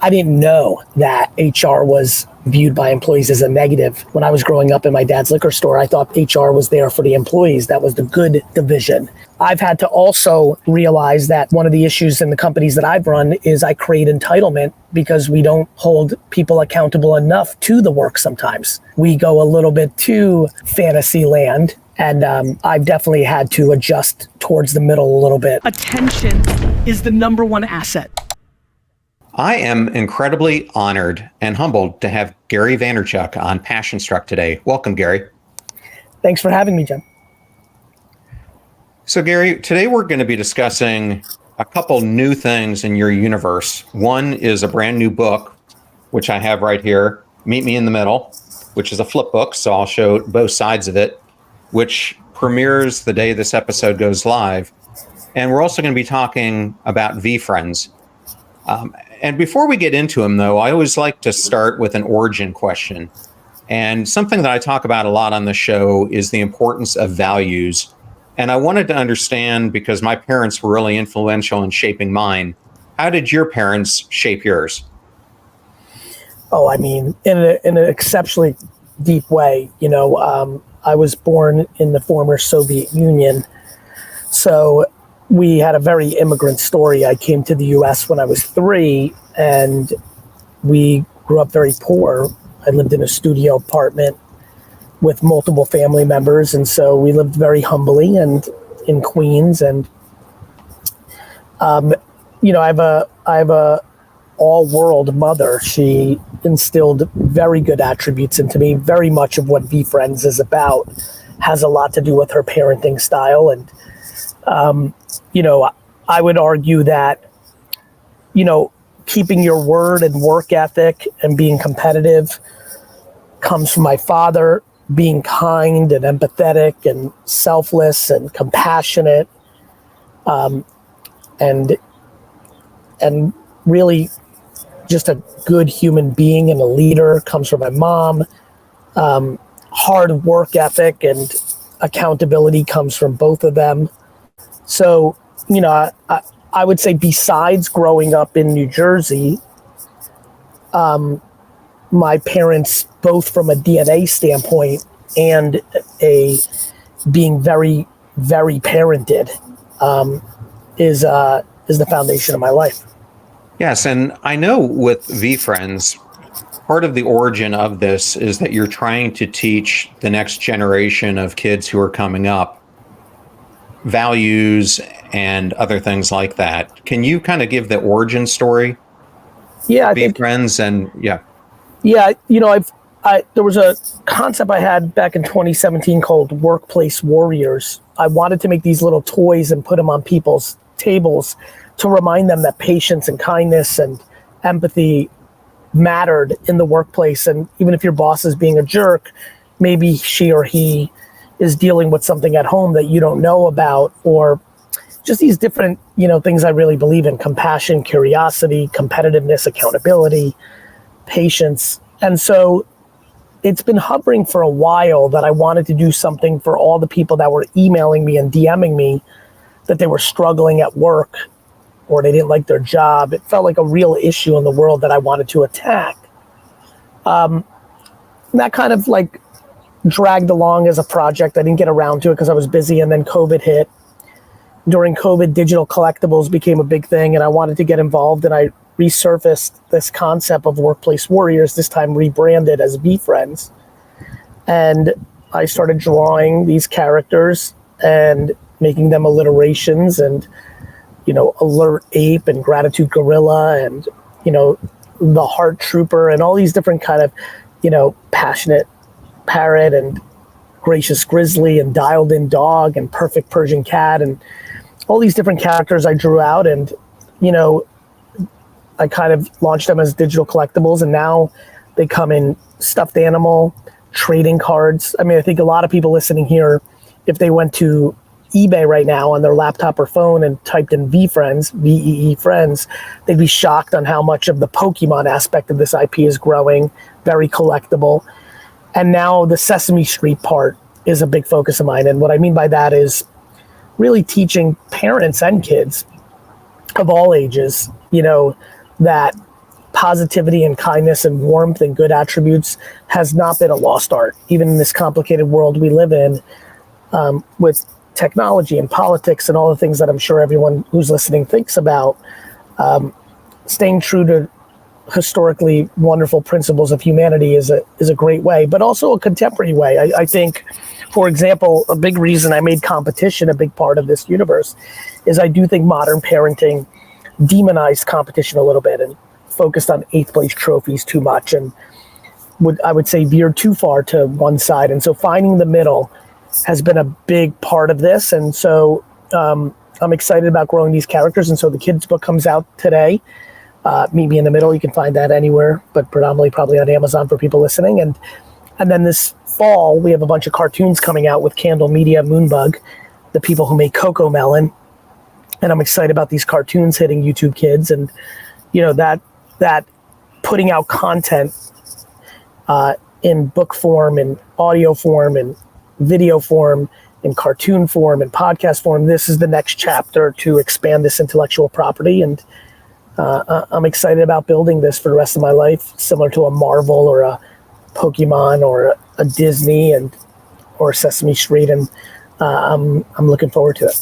I didn't know that HR was viewed by employees as a negative. When I was growing up in my dad's liquor store, I thought HR was there for the employees. That was the good division. I've had to also realize that one of the issues in the companies that I've run is I create entitlement because we don't hold people accountable enough to the work sometimes. We go a little bit too fantasy land, and I've definitely had to adjust towards the middle a little bit. Attention is the number one asset. I am incredibly honored and humbled to have Gary Vaynerchuk on Passion Struck today. Welcome, Gary. Thanks for having me, Jim. So, Gary, today we're going to be discussing a couple new things in your universe. One is a brand new book, which I have right here, Meet Me in the Middle, which is a flip book, so I'll show both sides of it, which premieres the day this episode goes live. And we're also going to be talking about VeeFriends. And before we get into them, though, I always like to start with an origin question. And something that I talk about a lot on the show is the importance of values. And I wanted to understand, because my parents were really influential in shaping mine, how did your parents shape yours? Oh, I mean, in an exceptionally deep way. You know, I was born in the former Soviet Union. So we had a very immigrant story. I came to the US when I was 3, and we grew up very poor. I lived in a studio apartment with multiple family members, and so we lived very humbly and in Queens. And you know, I have a all-world mother. She instilled very good attributes into me. Very much of what VeeFriends is about has a lot to do with her parenting style. And you know, I would argue that, you know, keeping your word and work ethic and being competitive comes from my father. Being kind and empathetic and selfless and compassionate, and really just a good human being and a leader comes from my mom. Hard work ethic and accountability comes from both of them. So, you know, I would say besides growing up in New Jersey, my parents, both from a DNA standpoint and a being very, very parented, is the foundation of my life. Yes, and I know with VeeFriends, part of the origin of this is that you're trying to teach the next generation of kids who are coming up values and other things like that. Can you kind of give the origin story? Yeah, VeeFriends and yeah. Yeah, you know, there was a concept I had back in 2017 called Workplace Warriors. I wanted to make these little toys and put them on people's tables to remind them that patience and kindness and empathy mattered in the workplace. And even if your boss is being a jerk, maybe she or he is dealing with something at home that you don't know about, or just these different, you know, things I really believe in: compassion, curiosity, competitiveness, accountability, patience. And so it's been hovering for a while that I wanted to do something for all the people that were emailing me and DMing me that they were struggling at work or they didn't like their job. It felt like a real issue in the world that I wanted to attack. And that kind of like dragged along as a project. I didn't get around to it because I was busy, and then COVID hit. During COVID, digital collectibles became a big thing, and I wanted to get involved, and I resurfaced this concept of Workplace Warriors, this time rebranded as VeeFriends. And I started drawing these characters and making them alliterations, and, you know, Alert Ape and Gratitude Gorilla and, you know, the Heart Trooper and all these different kind of, you know, Passionate Parrot and Gracious Grizzly and Dialed In Dog and Perfect Persian Cat and all these different characters I drew out. And, you know, I kind of launched them as digital collectibles, and now they come in stuffed animal, trading cards. I mean, I think a lot of people listening here, if they went to eBay right now on their laptop or phone and typed in VeeFriends, VEE Friends, they'd be shocked on how much of the Pokemon aspect of this IP is growing, very collectible. And now the Sesame Street part is a big focus of mine. And what I mean by that is really teaching parents and kids of all ages, you know, that positivity and kindness and warmth and good attributes has not been a lost art, even in this complicated world we live in, with technology and politics and all the things that I'm sure everyone who's listening thinks about. Staying true to historically wonderful principles of humanity is a great way, but also a contemporary way. I think, for example, a big reason I made competition a big part of this universe is I do think modern parenting demonized competition a little bit and focused on 8th place trophies too much, and I would say veered too far to one side. And so finding the middle has been a big part of this. And so I'm excited about growing these characters. And so the kids book comes out today. Meet Me in the Middle. You can find that anywhere, but predominantly probably on Amazon for people listening. And then this fall, we have a bunch of cartoons coming out with Candle Media, Moonbug, the people who make Coco Melon. And I'm excited about these cartoons hitting YouTube Kids. And, that putting out content in book form and audio form and video form and cartoon form and podcast form, this is the next chapter to expand this intellectual property. And I'm excited about building this for the rest of my life, similar to a Marvel or a Pokemon or a Disney or Sesame Street. And I'm looking forward to it.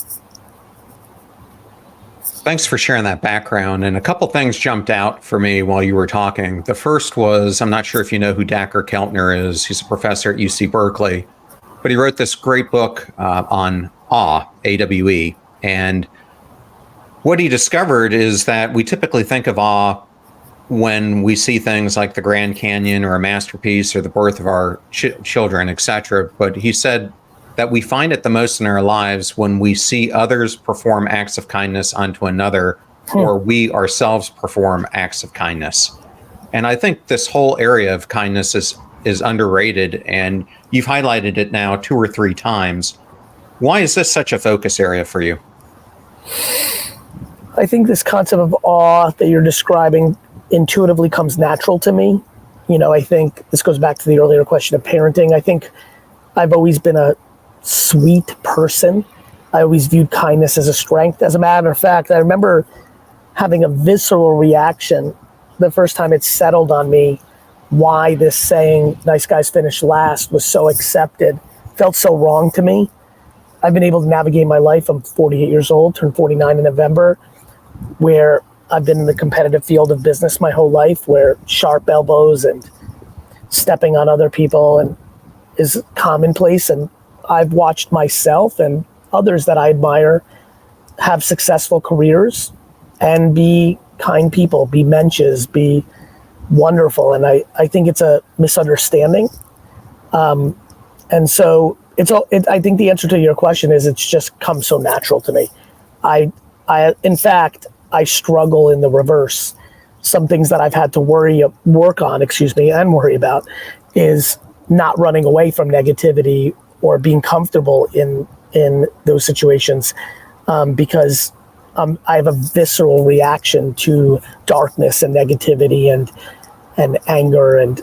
Thanks for sharing that background. And a couple things jumped out for me while you were talking. The first was, I'm not sure if you know who Dacher Keltner is. He's a professor at UC Berkeley, but he wrote this great book on awe, AWE. And what he discovered is that we typically think of awe when we see things like the Grand Canyon or a masterpiece or the birth of our children, etc. But he said that we find it the most in our lives when we see others perform acts of kindness unto another, or we ourselves perform acts of kindness. And I think this whole area of kindness is underrated, and you've highlighted it now 2 or 3 times. Why is this such a focus area for you? I think this concept of awe that you're describing intuitively comes natural to me. I think this goes back to the earlier question of parenting. I think I've always been a sweet person. I always viewed kindness as a strength. As a matter of fact, I remember having a visceral reaction the first time it settled on me why this saying, nice guys finish last, was so accepted. Felt so wrong to me. I've been able to navigate my life. I'm 48 years old, turned 49 in November, where I've been in the competitive field of business my whole life, where sharp elbows and stepping on other people and is commonplace. And I've watched myself and others that I admire have successful careers and be kind people, be mensches, be wonderful. And I think it's a misunderstanding. And so I think the answer to your question is it's just come so natural to me. In fact, I struggle in the reverse. Some things that I've had to worry about is not running away from negativity or being comfortable in those situations, because I have a visceral reaction to darkness and negativity and anger, and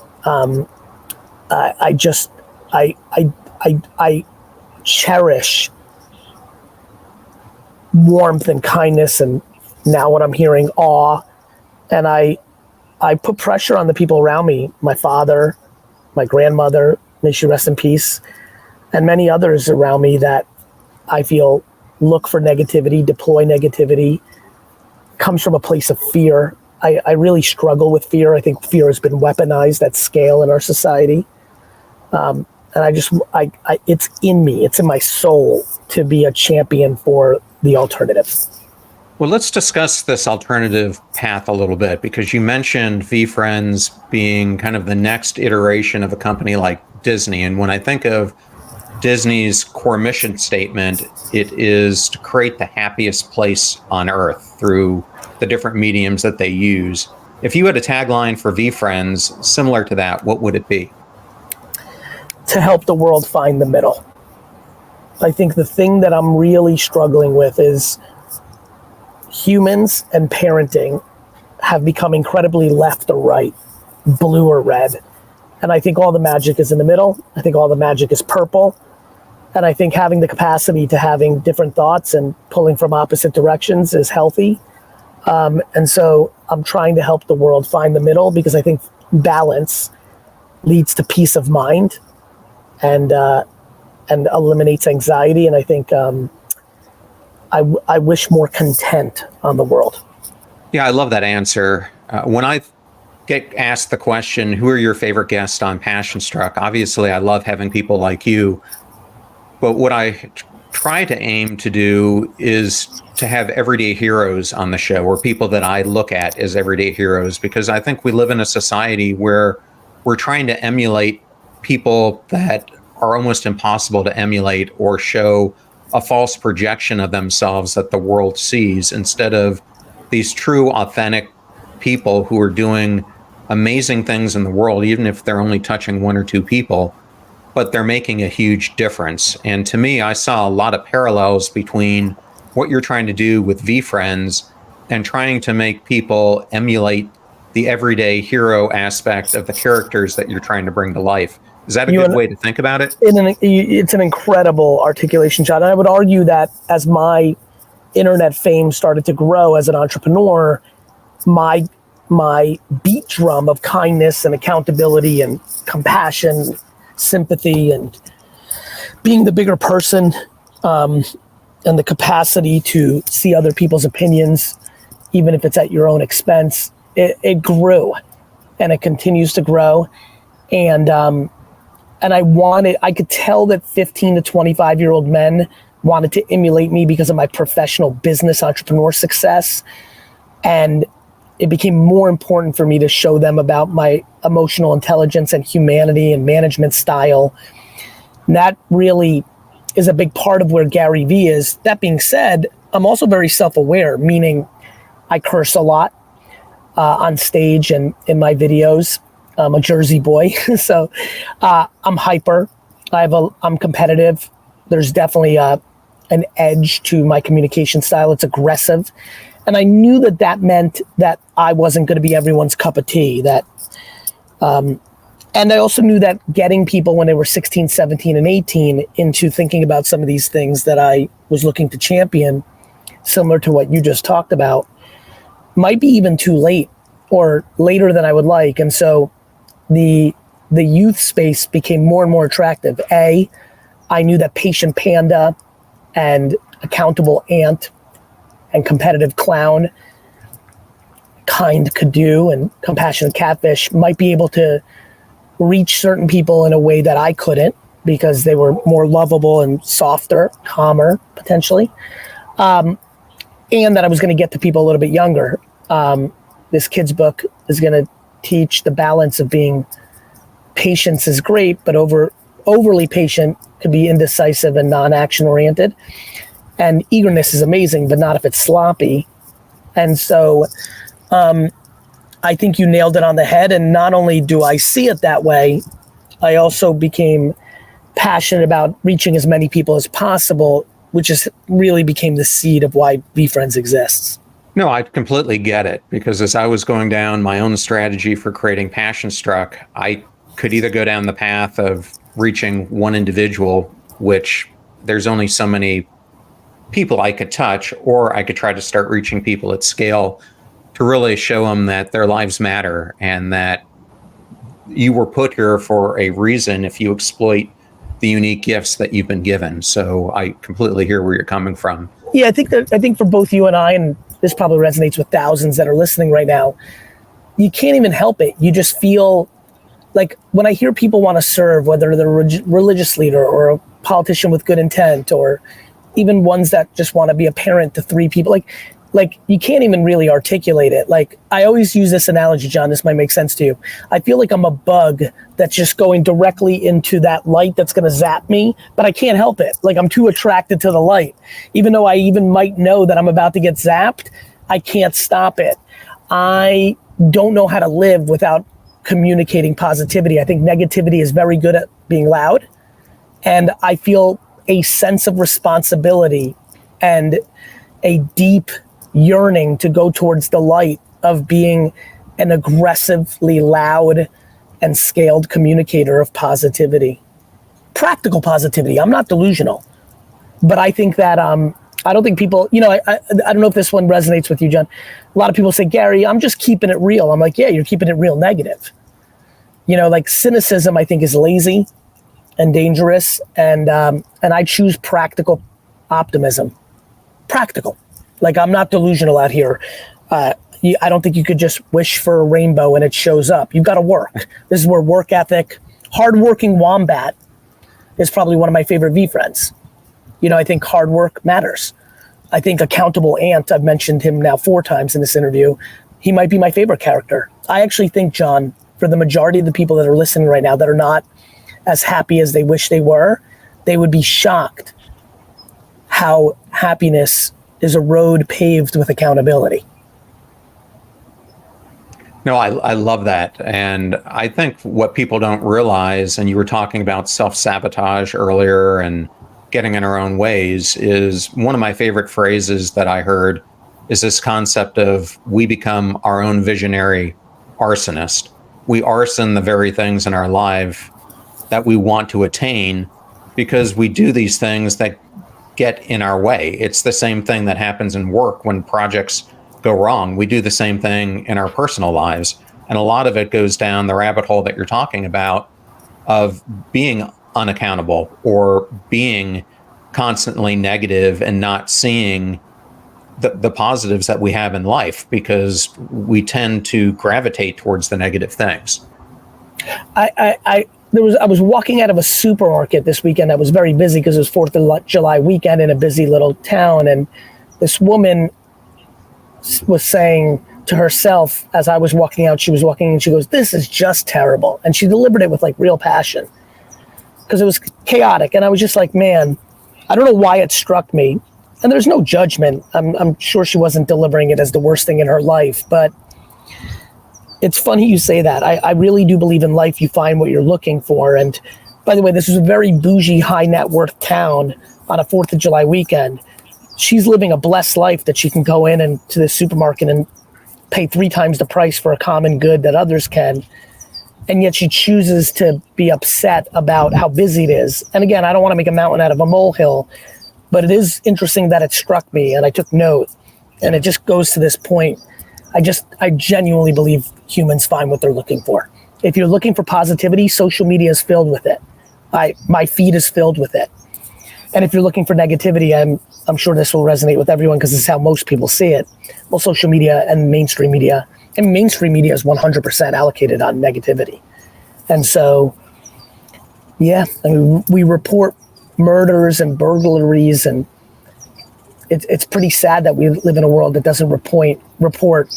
I cherish warmth and kindness, and now what I'm hearing, awe, and I put pressure on the people around me, my father, my grandmother, may she rest in peace, and many others around me that I feel look for negativity, deploy negativity, comes from a place of fear. I really struggle with fear. I think fear has been weaponized at scale in our society. And it's in me, it's in my soul to be a champion for the alternative. Well, let's discuss this alternative path a little bit, because you mentioned VeeFriends being kind of the next iteration of a company like Disney. And when I think of Disney's core mission statement, it is to create the happiest place on earth through the different mediums that they use. If you had a tagline for VeeFriends similar to that, what would it be? To help the world find the middle. I think the thing that I'm really struggling with is humans and parenting have become incredibly left or right, blue or red. And I think all the magic is in the middle. I think all the magic is purple. And I think having the capacity to having different thoughts and pulling from opposite directions is healthy. And so I'm trying to help the world find the middle, because I think balance leads to peace of mind and eliminates anxiety. And I think I wish more content on the world. Yeah, I love that answer. When I get asked the question, who are your favorite guests on Passion Struck? Obviously, I love having people like you. But what I try to aim to do is to have everyday heroes on the show, or people that I look at as everyday heroes, because I think we live in a society where we're trying to emulate people that are almost impossible to emulate, or show a false projection of themselves that the world sees, instead of these true, authentic people who are doing amazing things in the world, even if they're only touching one or two people, but they're making a huge difference. And to me, I saw a lot of parallels between what you're trying to do with VeeFriends and trying to make people emulate the everyday hero aspect of the characters that you're trying to bring to life. Is that a good way to think about it? It's an incredible articulation, John. And I would argue that as my internet fame started to grow as an entrepreneur, my beat drum of kindness and accountability and compassion, sympathy, and being the bigger person, and the capacity to see other people's opinions, even if it's at your own expense, it grew, and it continues to grow. And I could tell that 15 to 25-year-old men wanted to emulate me because of my professional business entrepreneur success. And it became more important for me to show them about my emotional intelligence and humanity and management style. And that really is a big part of where GaryVee is. That being said, I'm also very self-aware, meaning I curse a lot on stage and in my videos. I'm a Jersey boy, so I'm hyper. I'm competitive. There's definitely an edge to my communication style. It's aggressive. And I knew that meant that I wasn't going to be everyone's cup of tea. And I also knew that getting people when they were 16, 17, and 18 into thinking about some of these things that I was looking to champion, similar to what you just talked about, might be even too late, or later than I would like. And so the youth space became more and more attractive. I knew that patient panda and accountable ant and competitive clown, kind could do, and compassionate catfish might be able to reach certain people in a way that I couldn't, because they were more lovable and softer, calmer, potentially. And that I was going to get to people a little bit younger. This kid's book is going to teach the balance of being, patience is great, but overly patient could be indecisive and non-action oriented. And eagerness is amazing, but not if it's sloppy. And so I think you nailed it on the head. And not only do I see it that way, I also became passionate about reaching as many people as possible, which is really became the seed of why VeeFriends exists. No, I completely get it, because as I was going down my own strategy for creating Passion Struck, I could either go down the path of reaching one individual, which there's only so many people I could touch, or I could try to start reaching people at scale to really show them that their lives matter, and that you were put here for a reason if you exploit the unique gifts that you've been given. So I completely hear where you're coming from. Yeah, I think for both you and I, and this probably resonates with thousands that are listening right now, you can't even help it. You just feel like, when I hear people want to serve, whether they're a religious leader or a politician with good intent, or even ones that just want to be a parent to 3 people, like you can't even really articulate it. Like, I always use this analogy, John, this might make sense to you. I feel like I'm a bug that's just going directly into that light that's going to zap me, but I can't help it. Like, I'm too attracted to the light. Even though I even might know that I'm about to get zapped, I can't stop it. I don't know how to live without communicating positivity. I think negativity is very good at being loud. And I feel a sense of responsibility and a deep yearning to go towards the light of being an aggressively loud and scaled communicator of positivity. Practical positivity. I'm not delusional, but I think that I don't think people, I don't know if this one resonates with you, John. A lot of people say, Gary, I'm just keeping it real. I'm like, yeah, you're keeping it real negative. Like cynicism, I think, is lazy and dangerous. And I choose practical optimism. Practical. Like, I'm not delusional out here. I don't think you could just wish for a rainbow and it shows up. You've got to work. This is where work ethic, hardworking wombat is probably one of my favorite VeeFriends. I think hard work matters. I think accountable ant, I've mentioned him now 4 times in this interview. He might be my favorite character. I actually think, John, for the majority of the people that are listening right now that are not as happy as they wish they were, they would be shocked how happiness is a road paved with accountability. No, I love that. And I think what people don't realize, and you were talking about self-sabotage earlier and getting in our own ways, is one of my favorite phrases that I heard is this concept of we become our own visionary arsonist. We arson the very things in our life that we want to attain because we do these things that get in our way. It's the same thing that happens in work when projects go wrong. We do the same thing in our personal lives. And a lot of it goes down the rabbit hole that you're talking about of being unaccountable or being constantly negative and not seeing the positives that we have in life because we tend to gravitate towards the negative things. I was walking out of a supermarket this weekend. I was very busy because it was 4th of July weekend in a busy little town. And this woman was saying to herself as I was walking out, she was walking and she goes, "This is just terrible." And she delivered it with like real passion because it was chaotic. And I was just like, man, I don't know why it struck me. And there's no judgment. I'm sure she wasn't delivering it as the worst thing in her life, but it's funny you say that. I really do believe in life you find what you're looking for. And by the way, this was a very bougie, high net worth town on a 4th of July weekend. She's living a blessed life that she can go in and to the supermarket and pay 3 times the price for a common good that others can. And yet she chooses to be upset about how busy it is. And again, I don't want to make a mountain out of a molehill, but it is interesting that it struck me and I took note. And it just goes to this point. I genuinely believe humans find what they're looking for. If you're looking for positivity, social media is filled with it. My feed is filled with it. And if you're looking for negativity, I'm sure this will resonate with everyone because this is how most people see it. Well, social media and mainstream media is 100% allocated on negativity. And so, yeah, I mean, we report murders and burglaries, and it's pretty sad that we live in a world that doesn't report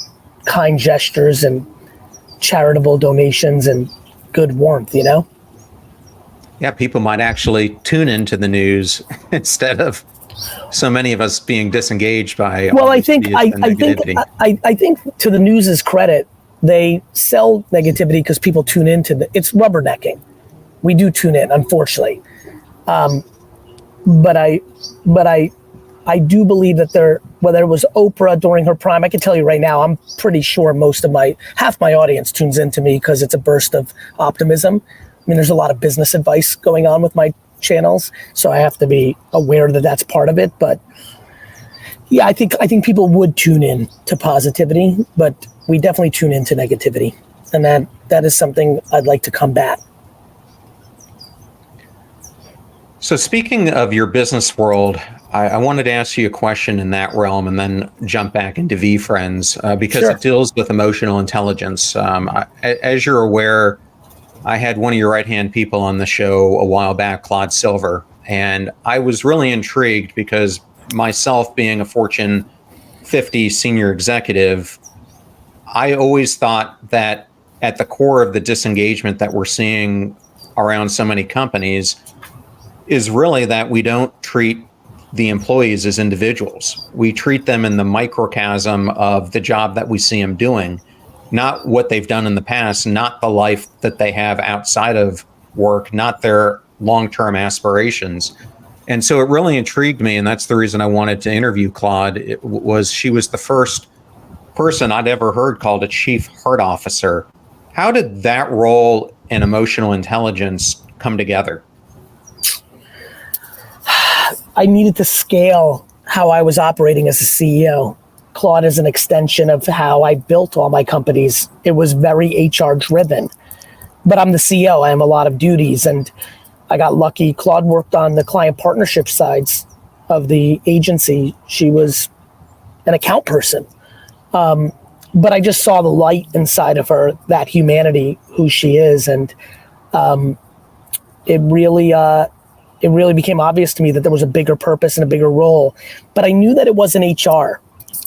kind gestures and charitable donations and good warmth, Yeah, people might actually tune into the news instead of so many of us being disengaged by. Well, I think to the news's credit, they sell negativity because people tune into it's rubbernecking. We do tune in, unfortunately, but I do believe that whether it was Oprah during her prime, I can tell you right now, I'm pretty sure half my audience tunes into me because it's a burst of optimism. I mean, there's a lot of business advice going on with my channels, so I have to be aware that that's part of it. But yeah, I think people would tune in to positivity, but we definitely tune into negativity, and that is something I'd like to combat. So speaking of your business world, I wanted to ask you a question in that realm and then jump back into VeeFriends because Sure. It deals with emotional intelligence. As you're aware, I had one of your right-hand people on the show a while back, Claude Silver, and I was really intrigued because myself being a Fortune 50 senior executive, I always thought that at the core of the disengagement that we're seeing around so many companies is really that we don't treat the employees as individuals. We treat them in the microcosm of the job that we see them doing, not what they've done in the past, not the life that they have outside of work, not their long-term aspirations. And so it really intrigued me, and that's the reason I wanted to interview Claude. She was the first person I'd ever heard called a chief heart officer. How did that role and emotional intelligence come together? I needed to scale how I was operating as a CEO. Claude is an extension of how I built all my companies. It was very HR driven, but I'm the CEO. I have a lot of duties, and I got lucky. Claude worked on the client partnership sides of the agency. She was an account person. But I just saw the light inside of her, that humanity, who she is. And it really became obvious to me that there was a bigger purpose and a bigger role. But I knew that it wasn't HR.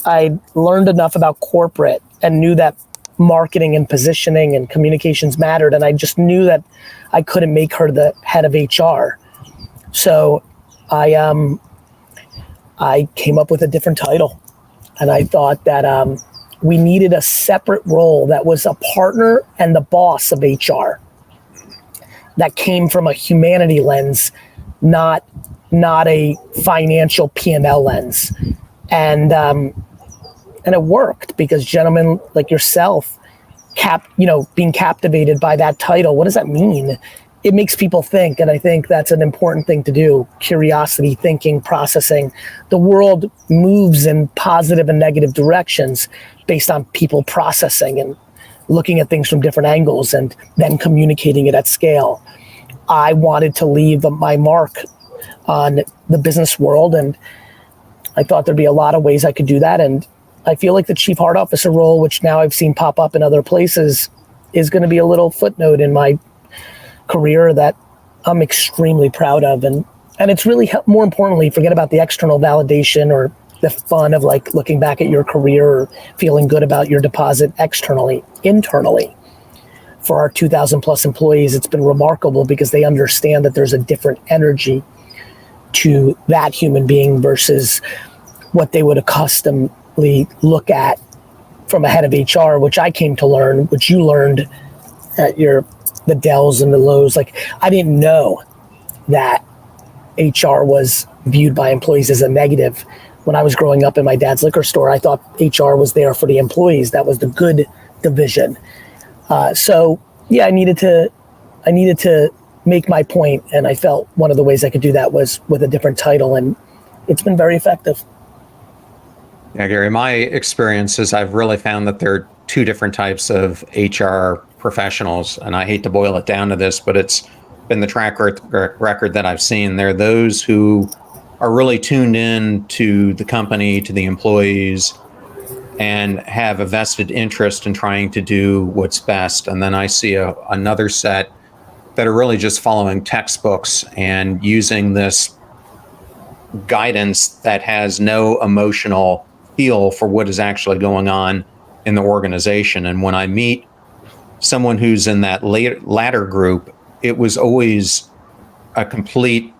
I learned enough about corporate and knew that marketing and positioning and communications mattered. And I just knew that I couldn't make her the head of HR. So I came up with a different title. And I thought that we needed a separate role that was a partner and the boss of HR, that came from a humanity lens, not a financial P&L lens. And it worked, because gentlemen like yourself, being captivated by that title, what does that mean? It makes people think, and I think that's an important thing to do. Curiosity, thinking, processing. The world moves in positive and negative directions based on people processing and looking at things from different angles and then communicating it at scale. I wanted to leave my mark on the business world, and I thought there'd be a lot of ways I could do that. And I feel like the chief heart officer role, which now I've seen pop up in other places, is going to be a little footnote in my career that I'm extremely proud of. And it's really, more importantly, forget about the external validation or the fun of like looking back at your career or feeling good about your deposit externally. Internally, for our 2,000 plus employees, it's been remarkable, because they understand that there's a different energy to that human being versus what they would accustomedly look at from a head of HR, which I came to learn, which you learned at the Dells and the Lows. Like, I didn't know that HR was viewed by employees as a negative. When I was growing up in my dad's liquor store, I thought HR was there for the employees. That was the good division. So yeah, I needed to make my point, and I felt one of the ways I could do that was with a different title, and it's been very effective. Yeah, Gary, my experience is I've really found that there are two different types of HR professionals, and I hate to boil it down to this, but it's been the track record that I've seen. There are those who are really tuned in to the company, to the employees, and have a vested interest in trying to do what's best. And then I see another set that are really just following textbooks and using this guidance that has no emotional feel for what is actually going on in the organization. And when I meet someone who's in that latter group, it was always a complete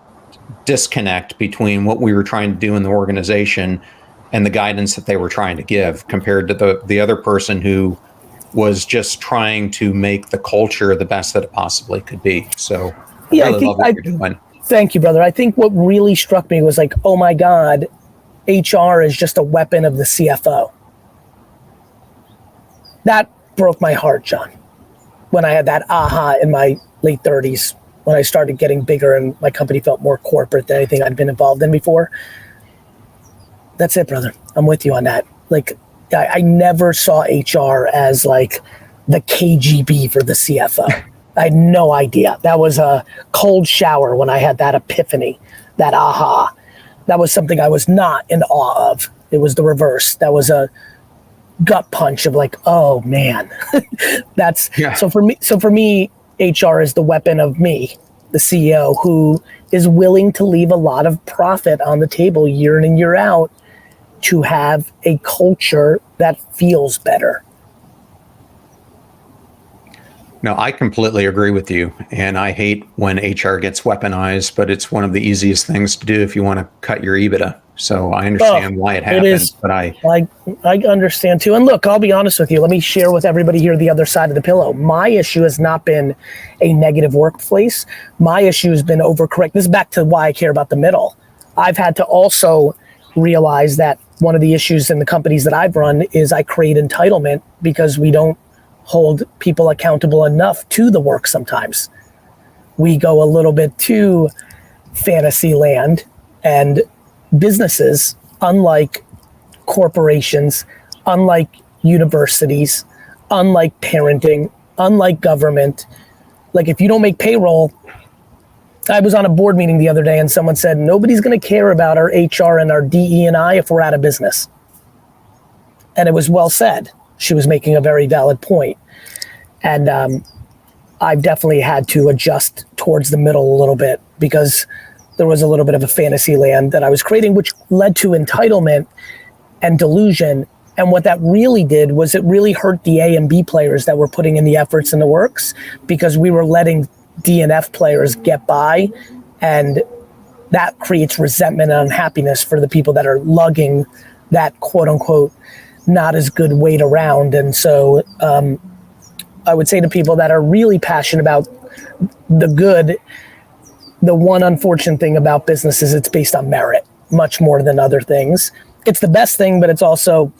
disconnect between what we were trying to do in the organization and the guidance that they were trying to give, compared to the other person who was just trying to make the culture the best that it possibly could be. So yeah, I really love what you're doing. Thank you, brother. I think what really struck me was like, oh my God, HR is just a weapon of the CFO. That broke my heart, John, when I had that aha in my late 30s, when I started getting bigger and my company felt more corporate than anything I'd been involved in before. That's it, brother. I'm with you on that. Like, I never saw HR as like the KGB for the CFO. I had no idea. That was a cold shower when I had that epiphany, that aha. That was something I was not in awe of. It was the reverse. That was a gut punch of like, oh man. So for me, HR is the weapon of me, the CEO, who is willing to leave a lot of profit on the table year in and year out to have a culture that feels better. No, I completely agree with you. And I hate when HR gets weaponized, but it's one of the easiest things to do if you want to cut your EBITDA. So I understand why it happens, but I understand too. And look, I'll be honest with you. Let me share with everybody here the other side of the pillow. My issue has not been a negative workplace. My issue has been overcorrect. This is back to why I care about the middle. I've had to also realize that one of the issues in the companies that I've run is I create entitlement because we don't hold people accountable enough to the work sometimes. We go a little bit too fantasy land, and businesses unlike corporations, unlike universities, unlike parenting, unlike government. Like if you don't make payroll, I was on a board meeting the other day and someone said, nobody's going to care about our HR and our DE&I if we're out of business. And it was well said. She was making a very valid point. And I've definitely had to adjust towards the middle a little bit because there was a little bit of a fantasy land that I was creating, which led to entitlement and delusion. And what that really did was it really hurt the A and B players that were putting in the efforts and the works, because we were letting D and F players get by, and that creates resentment and unhappiness for the people that are lugging that quote unquote not as good weight around. And so I would say to people that are really passionate about the good, the one unfortunate thing about business is it's based on merit much more than other things. It's the best thing, but it's also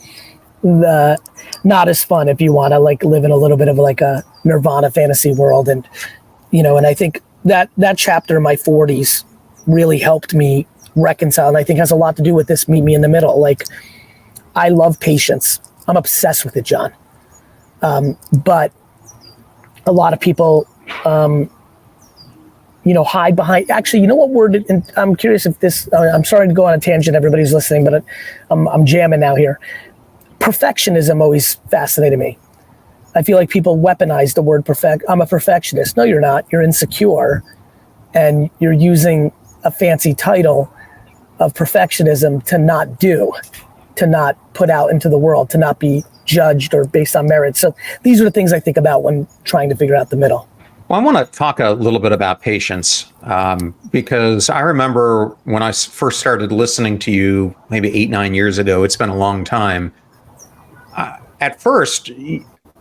the not as fun if you want to like live in a little bit of like a Nirvana fantasy world. And you know, and I think that chapter in my 40s really helped me reconcile, and I think has a lot to do with this meet me in the middle. Like, I love patience. I'm obsessed with it, John. But a lot of people, you know, hide behind, actually, you know what word, and I'm curious if this, I'm sorry to go on a tangent, everybody's listening, but I'm jamming now here. Perfectionism always fascinated me. I feel like people weaponize the word perfect. I'm a perfectionist. No, you're not. You're insecure, and you're using a fancy title of perfectionism to not do, to not put out into the world, to not be judged or based on merit. So these are the things I think about when trying to figure out the middle. Well, I want to talk a little bit about patience, because I remember when I first started listening to you maybe 8-9 years ago. It's been a long time. At first,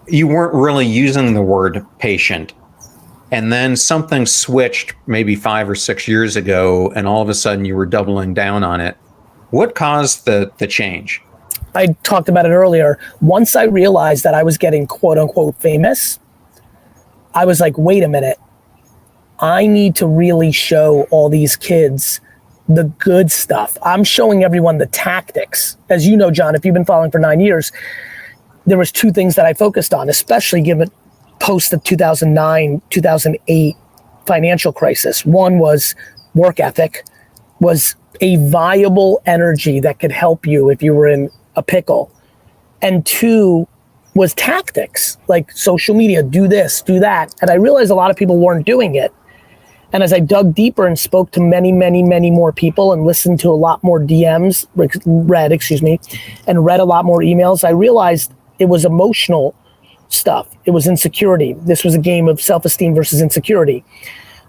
you weren't really using the word patient. And then something switched maybe 5 or 6 years ago, and all of a sudden you were doubling down on it. What caused the change? I talked about it earlier. Once I realized that I was getting quote unquote famous, I was like, wait a minute. I need to really show all these kids the good stuff. I'm showing everyone the tactics. As you know, John, if you've been following for 9 years, there was 2 things that I focused on, especially given post the 2009, 2008 financial crisis. One was work ethic, was a viable energy that could help you if you were in a pickle. And 2 was tactics, like social media, do this, do that. And I realized a lot of people weren't doing it. And as I dug deeper and spoke to many, many, many more people and listened to a lot more DMs, and read a lot more emails, I realized it was emotional stuff. It was insecurity. This was a game of self-esteem versus insecurity.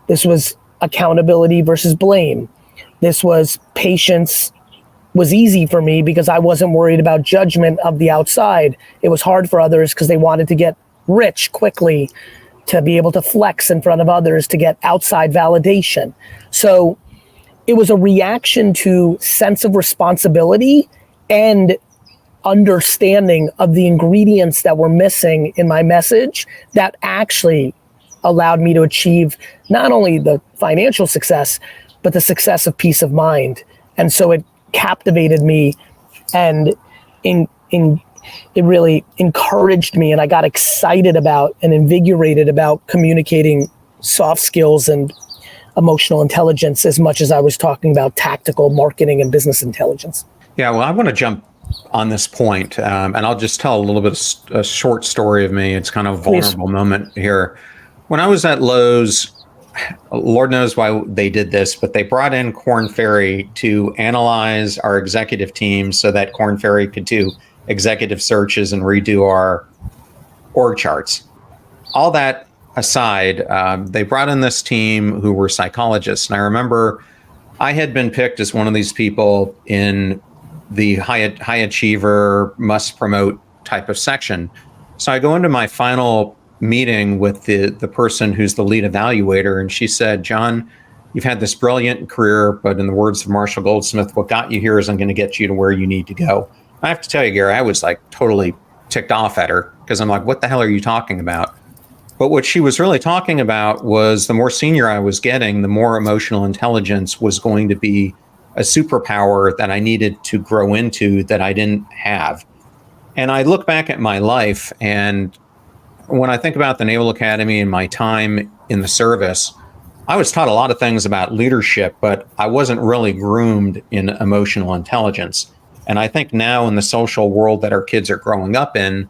This was accountability versus blame. This was patience was easy for me because I wasn't worried about judgment of the outside. It was hard for others because they wanted to get rich quickly, to be able to flex in front of others, to get outside validation. So it was a reaction to sense of responsibility and understanding of the ingredients that were missing in my message that actually allowed me to achieve not only the financial success, but the success of peace of mind. And so it captivated me, and it really encouraged me, and I got excited about and invigorated about communicating soft skills and emotional intelligence as much as I was talking about tactical marketing and business intelligence. Yeah, well, I want to jump on this point, and I'll just tell a little bit of a short story of me. It's kind of a vulnerable moment here. When I was at Lowe's, Lord knows why they did this, but they brought in Korn Ferry to analyze our executive team so that Korn Ferry could do executive searches and redo our org charts. All that aside, they brought in this team who were psychologists. And I remember I had been picked as one of these people in the high achiever, must promote type of section. So I go into my final meeting with the person who's the lead evaluator, and she said, John, you've had this brilliant career, but in the words of Marshall Goldsmith, what got you here isn't going to get you to where you need to go. I have to tell you, Gary, I was like totally ticked off at her, because I'm like, what the hell are you talking about? But what she was really talking about was the more senior I was getting, the more emotional intelligence was going to be a superpower that I needed to grow into that I didn't have. And I look back at my life, and when I think about the Naval Academy and my time in the service, I was taught a lot of things about leadership, but I wasn't really groomed in emotional intelligence. And I think now in the social world that our kids are growing up in,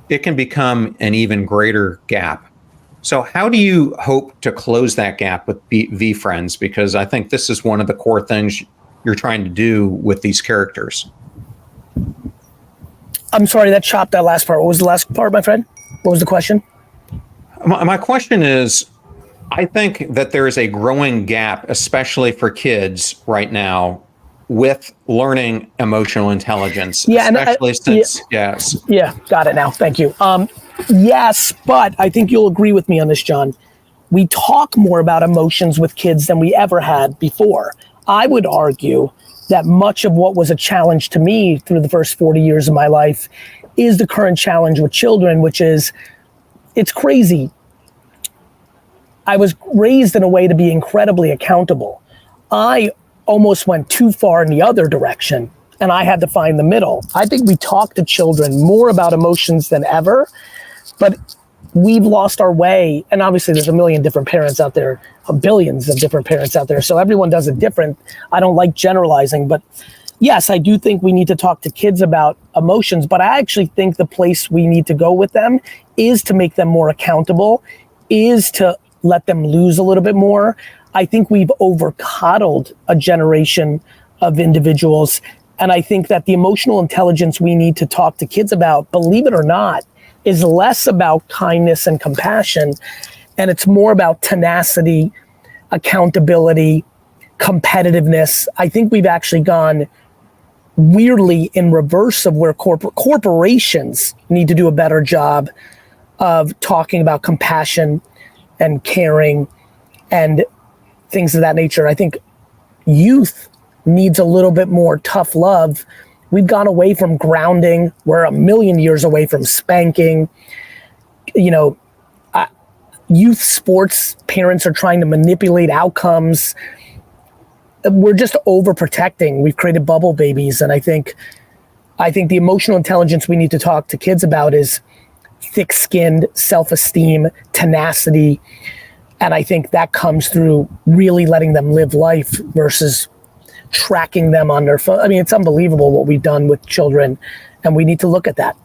it can become an even greater gap. So how do you hope to close that gap with VeeFriends? Because I think this is one of the core things you're trying to do with these characters. I'm sorry, that chopped that last part. What was the last part, my friend? What was the question? My question is, I think that there is a growing gap, especially for kids right now, with learning emotional intelligence, especially since, yes. Yeah, got it now. Thank you. Yes, but I think you'll agree with me on this, John. We talk more about emotions with kids than we ever had before. I would argue that much of what was a challenge to me through the first 40 years of my life is the current challenge with children, which is, it's crazy. I was raised in a way to be incredibly accountable. I almost went too far in the other direction, and I had to find the middle. I think we talk to children more about emotions than ever, but we've lost our way. And obviously there's a million different parents out there, billions of different parents out there. So everyone does it different. I don't like generalizing, but yes, I do think we need to talk to kids about emotions, but I actually think the place we need to go with them is to make them more accountable, is to let them lose a little bit more. I think we've over-coddled a generation of individuals. And I think that the emotional intelligence we need to talk to kids about, believe it or not, is less about kindness and compassion, and it's more about tenacity, accountability, competitiveness. I think we've actually gone weirdly in reverse of where corporations need to do a better job of talking about compassion and caring and things of that nature. I think youth needs a little bit more tough love. We've gone away from grounding. We're a million years away from spanking. Youth sports parents are trying to manipulate outcomes. We're just overprotecting. We've created bubble babies. And I think the emotional intelligence we need to talk to kids about is thick-skinned, self-esteem, tenacity. And I think that comes through really letting them live life versus tracking them on their phone. I mean, it's unbelievable what we've done with children, and we need to look at that.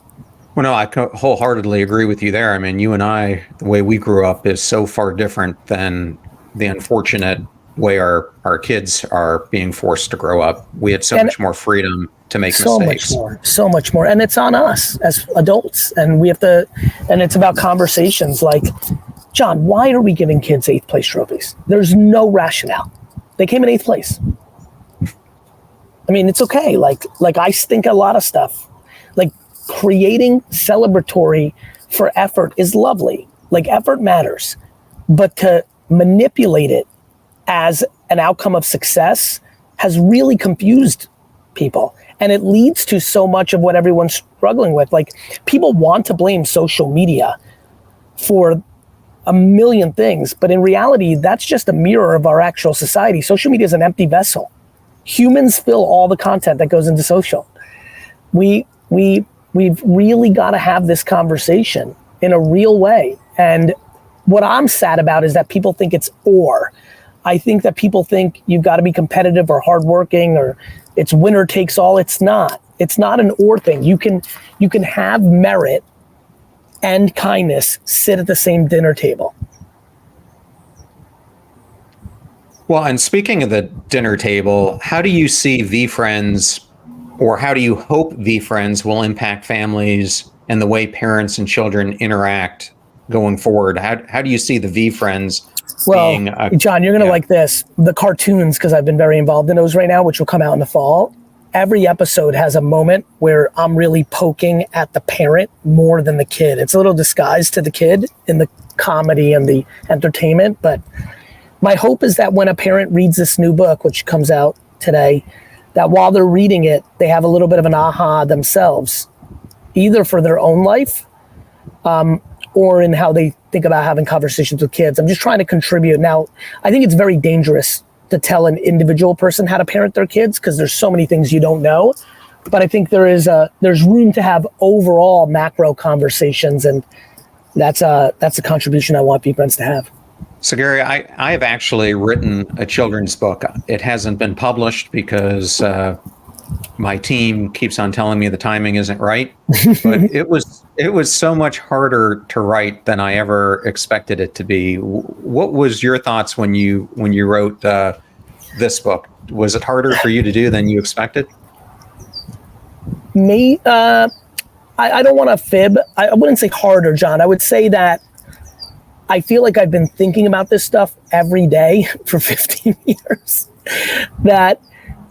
Well, no, I wholeheartedly agree with you there. I mean, you and I, the way we grew up is so far different than the unfortunate way our kids are being forced to grow up. We had so much more freedom to make mistakes. So much more. And it's on us as adults. And we have to, and it's about conversations like, John, why are we giving kids 8th place trophies? There's no rationale. They came in 8th place. I mean, it's okay. Like I think a lot of stuff, like creating celebratory for effort is lovely. Like effort matters, but to manipulate it as an outcome of success has really confused people. And it leads to so much of what everyone's struggling with. Like people want to blame social media for a million things, but in reality, that's just a mirror of our actual society. Social media is an empty vessel. Humans fill all the content that goes into social. We've really got to have this conversation in a real way. And what I'm sad about is that people think it's or. I think that people think you've got to be competitive or hardworking or it's winner takes all. It's not. It's not an or thing. You can have merit and kindness sit at the same dinner table. Well, and speaking of the dinner table, how do you see VeeFriends, or how do you hope VeeFriends will impact families and the way parents and children interact going forward? How do you see the VeeFriends being? John, you're going to like this. The cartoons, because I've been very involved in those right now, which will come out in the fall. Every episode has a moment where I'm really poking at the parent more than the kid. It's a little disguised to the kid in the comedy and the entertainment, but my hope is that when a parent reads this new book, which comes out today, that while they're reading it, they have a little bit of an aha themselves, either for their own life or in how they think about having conversations with kids. I'm just trying to contribute. Now, I think it's very dangerous to tell an individual person how to parent their kids because there's so many things you don't know. But I think there's room to have overall macro conversations, and that's a contribution I want VeeFriends to have. So Gary, I have actually written a children's book. It hasn't been published because my team keeps on telling me the timing isn't right. But it was so much harder to write than I ever expected it to be. What was your thoughts when you wrote this book? Was it harder for you to do than you expected? I don't want to fib. I wouldn't say harder, John. I would say that I feel like I've been thinking about this stuff every day for 15 years. that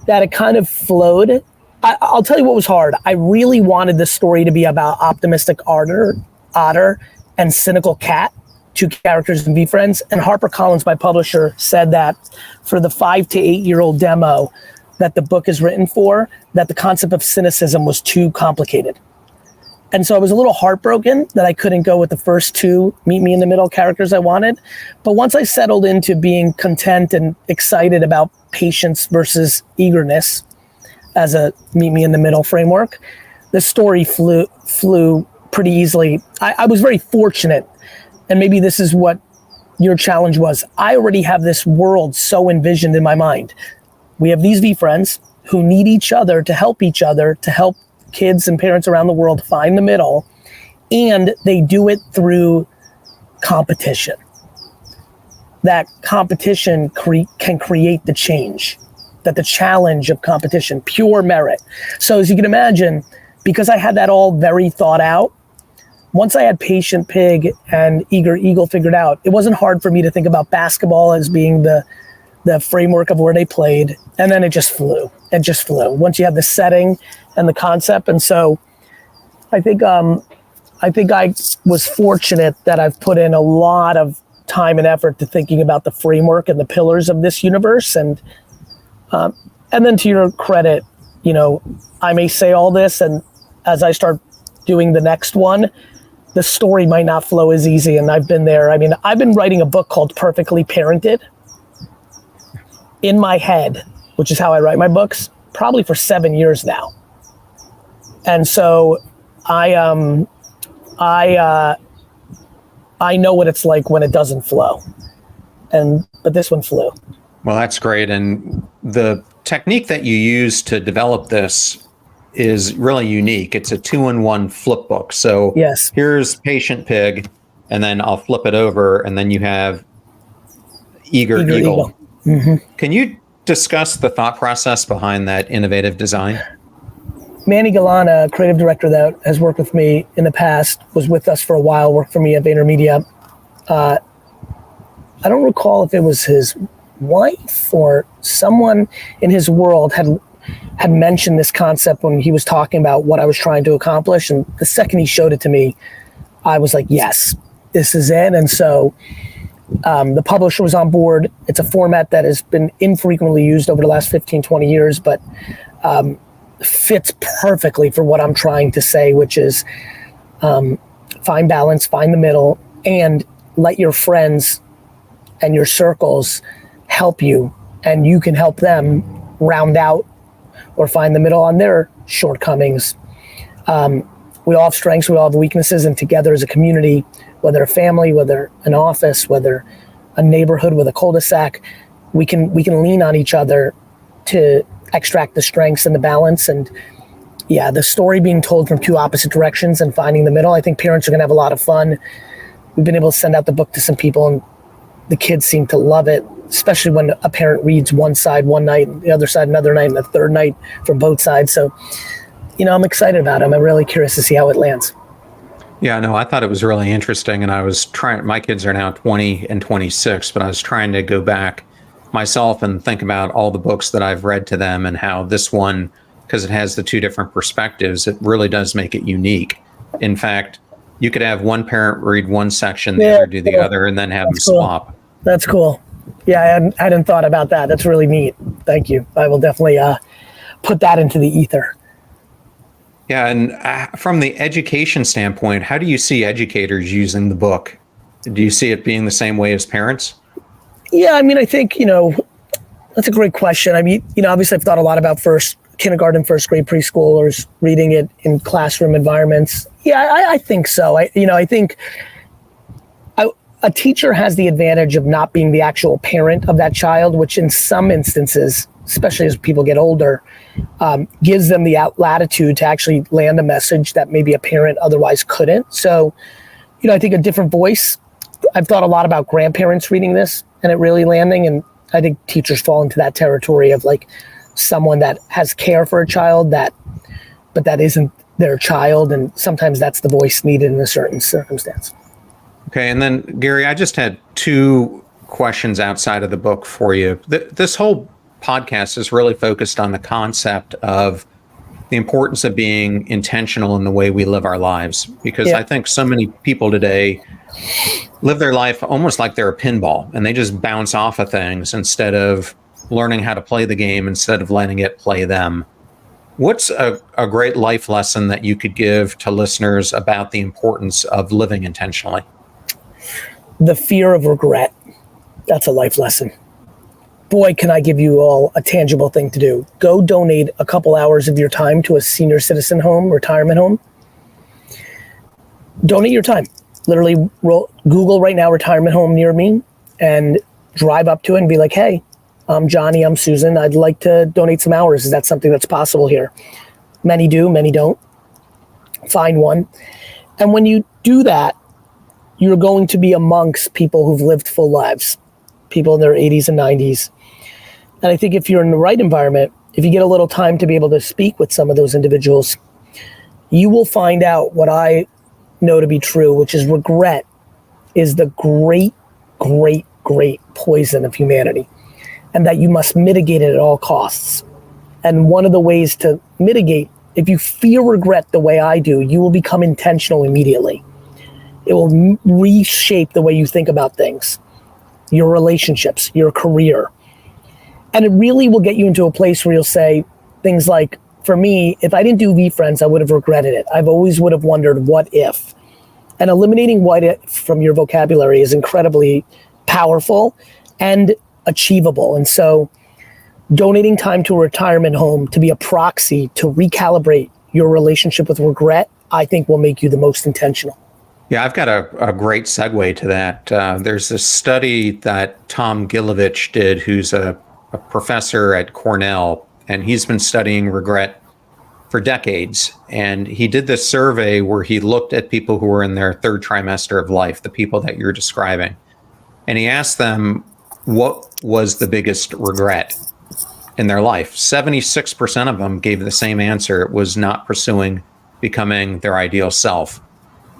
it kind of flowed. I'll tell you what was hard. I really wanted this story to be about optimistic otter, and cynical cat, two characters in VeeFriends. And HarperCollins, my publisher, said that for the 5 to 8 year old demo that the book is written for, that the concept of cynicism was too complicated. And so I was a little heartbroken that I couldn't go with the first two meet me in the middle characters I wanted. But once I settled into being content and excited about patience versus eagerness as a meet me in the middle framework, the story flew pretty easily. I was very fortunate, and maybe this is what your challenge was. I already have this world so envisioned in my mind. We have these VeeFriends who need each other to help kids and parents around the world find the middle, and they do it through competition. That competition can create the change, that the challenge of competition, pure merit. So as you can imagine, because I had that all very thought out, once I had Patient Pig and Eager Eagle figured out, it wasn't hard for me to think about basketball as being the framework of where they played, and then it just flew. Once you have the setting and the concept. And so I think I was fortunate that I've put in a lot of time and effort to thinking about the framework and the pillars of this universe. And then to your credit, I may say all this, and as I start doing the next one, the story might not flow as easy. And I've been there. I mean, I've been writing a book called Perfectly Parented in my head, which is how I write my books, probably for 7 years now. And so I know what it's like when it doesn't flow. But this one flew. Well, that's great. And the technique that you use to develop this is really unique. It's a 2-in-1 flip book. So yes, here's Patient Pig, and then I'll flip it over, and then you have Eager Eagle. Mm-hmm. Can you discuss the thought process behind that innovative design? Manny Galana, creative director that has worked with me in the past, was with us for a while, worked for me at VaynerMedia. I don't recall if it was his wife or someone in his world had mentioned this concept when he was talking about what I was trying to accomplish. And the second he showed it to me, I was like, yes, this is it. And so the publisher was on board. It's a format that has been infrequently used over the last 15, 20 years, but fits perfectly for what I'm trying to say, which is find balance, find the middle, and let your friends and your circles help you, and you can help them round out or find the middle on their shortcomings. We all have strengths, we all have weaknesses, and together as a community, whether a family, whether an office, whether a neighborhood with a cul-de-sac, we can lean on each other to extract the strengths and the balance. And yeah, the story being told from two opposite directions and finding the middle, I think parents are gonna have a lot of fun. We've been able to send out the book to some people, and the kids seem to love it, especially when a parent reads one side one night, and the other side another night, and the third night from both sides. So, I'm excited about it. I'm really curious to see how it lands. Yeah, no, I thought it was really interesting, and I was trying, my kids are now 20 and 26, but I was trying to go back myself and think about all the books that I've read to them and how this one, because it has the two different perspectives, it really does make it unique. In fact, you could have one parent read one section, the other do the other, and then have them swap. That's cool. Yeah, I hadn't thought about that. That's really neat. Thank you. I will definitely put that into the ether. Yeah, and from the education standpoint, how do you see educators using the book? Do you see it being the same way as parents? Yeah, I mean, I think, That's a great question. I mean, obviously I've thought a lot about kindergarten, first grade preschoolers, reading it in classroom environments. Yeah, I think so. I think a teacher has the advantage of not being the actual parent of that child, which in some instances, especially as people get older, gives them the latitude to actually land a message that maybe a parent otherwise couldn't. So, I think a different voice. I've thought a lot about grandparents reading this and it really landing, and I think teachers fall into that territory of like someone that has care for a child but that isn't their child, and sometimes that's the voice needed in a certain circumstance. Okay, and then Gary, I just had two questions outside of the book for you. This whole podcast is really focused on the concept of the importance of being intentional in the way we live our lives, because I think so many people today live their life almost like they're a pinball and they just bounce off of things instead of learning how to play the game, instead of letting it play them. What's a great life lesson that you could give to listeners about the importance of living intentionally? The fear of regret. That's a life lesson. Boy, can I give you all a tangible thing to do. Go donate a couple hours of your time to a senior citizen home, retirement home. Donate your time. Literally Google right now, retirement home near me, and drive up to it and be like, hey, I'm Johnny, I'm Susan. I'd like to donate some hours. Is that something that's possible here? Many do, many don't. Find one. And when you do that, you're going to be amongst people who've lived full lives, people in their 80s and 90s. And I think if you're in the right environment, if you get a little time to be able to speak with some of those individuals, you will find out what I know to be true, which is regret is the great, great, great poison of humanity, and that you must mitigate it at all costs. And one of the ways to mitigate, if you fear regret the way I do, you will become intentional immediately. It will reshape the way you think about things, your relationships, your career. And it really will get you into a place where you'll say things like, for me, if I didn't do VeeFriends, I would have regretted it. I've always would have wondered, what if? And eliminating what if from your vocabulary is incredibly powerful and achievable. And so donating time to a retirement home to be a proxy to recalibrate your relationship with regret, I think will make you the most intentional. Yeah, I've got a great segue to that. There's this study that Tom Gilovich did, who's a professor at Cornell, and he's been studying regret for decades. And he did this survey where he looked at people who were in their third trimester of life, the people that you're describing. And he asked them, what was the biggest regret in their life? 76% of them gave the same answer. It was not pursuing becoming their ideal self.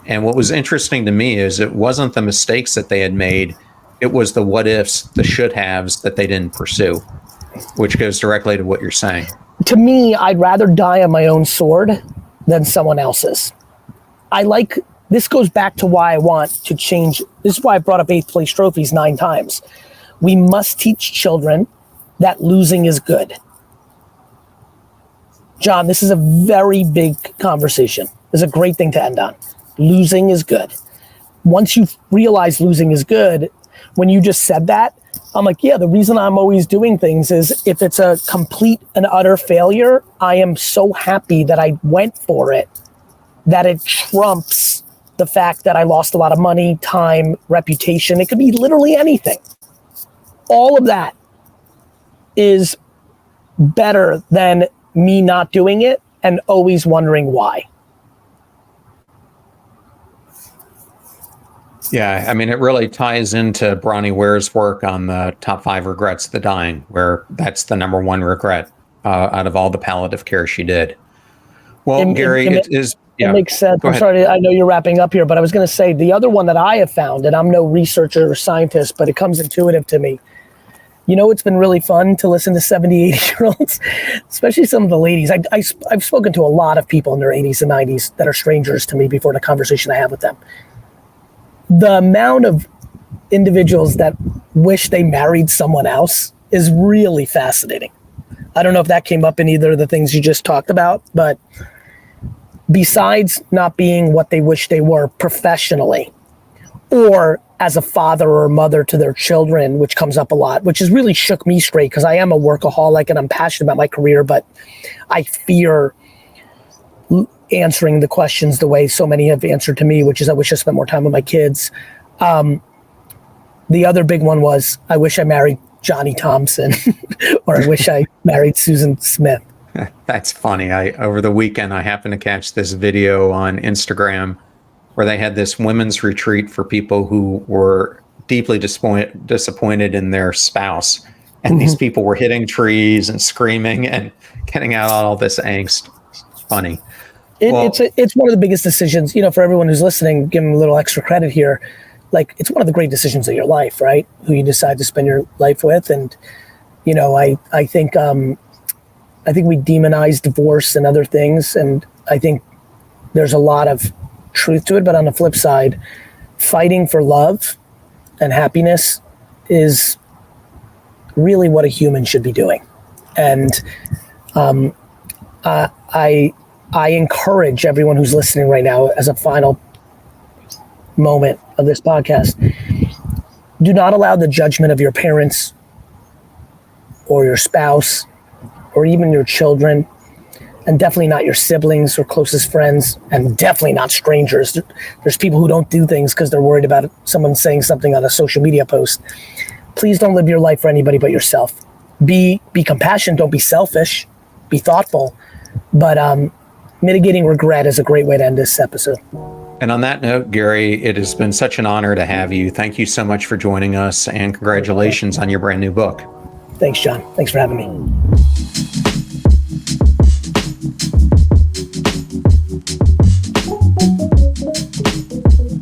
And what was interesting to me is it wasn't the mistakes that they had made. It was the what ifs, the should haves that they didn't pursue, which goes directly to what you're saying. To me, I'd rather die on my own sword than someone else's. This goes back to why I want to change. This is why I brought up 8th place trophies 9 times. We must teach children that losing is good. John, this is a very big conversation. This is a great thing to end on. Losing is good. Once you realize losing is good, when you just said that, I'm like, yeah, the reason I'm always doing things is if it's a complete and utter failure, I am so happy that I went for it, that it trumps the fact that I lost a lot of money, time, reputation. It could be literally anything. All of that is better than me not doing it and always wondering why. Yeah, I mean, it really ties into Bronnie Ware's work on the top 5 regrets of the dying, where that's the number 1 regret out of all the palliative care she did. Well, Gary, it makes sense. I'm sorry, I know you're wrapping up here, but I was going to say the other one that I have found, and I'm no researcher or scientist, but it comes intuitive to me. It's been really fun to listen to 70, 80-year-olds, especially some of the ladies. I've spoken to a lot of people in their 80s and 90s that are strangers to me before the conversation I have with them. The amount of individuals that wish they married someone else is really fascinating. I don't know if that came up in either of the things you just talked about, but besides not being what they wish they were professionally or as a father or a mother to their children, which comes up a lot, which has really shook me straight because I am a workaholic and I'm passionate about my career, but I fear answering the questions the way so many have answered to me, which is I wish I spent more time with my kids. The other big one was I wish I married Johnny Thompson or I wish I married Susan Smith. That's funny. Over the weekend, I happened to catch this video on Instagram where they had this women's retreat for people who were deeply disappointed in their spouse. And these people were hitting trees and screaming and getting out all this angst. It's funny. It's one of the biggest decisions, for everyone who's listening, give them a little extra credit here. Like, it's one of the great decisions of your life, right? Who you decide to spend your life with. And, I think we demonize divorce and other things. And I think there's a lot of truth to it. But on the flip side, fighting for love and happiness is really what a human should be doing. And I encourage everyone who's listening right now, as a final moment of this podcast, do not allow the judgment of your parents or your spouse or even your children, and definitely not your siblings or closest friends, and definitely not strangers. There's people who don't do things because they're worried about someone saying something on a social media post. Please don't live your life for anybody but yourself. Be compassionate, don't be selfish, be thoughtful, but mitigating regret is a great way to end this episode. And on that note, Gary, it has been such an honor to have you. Thank you so much for joining us, and congratulations on your brand new book. Thanks, John. Thanks for having me.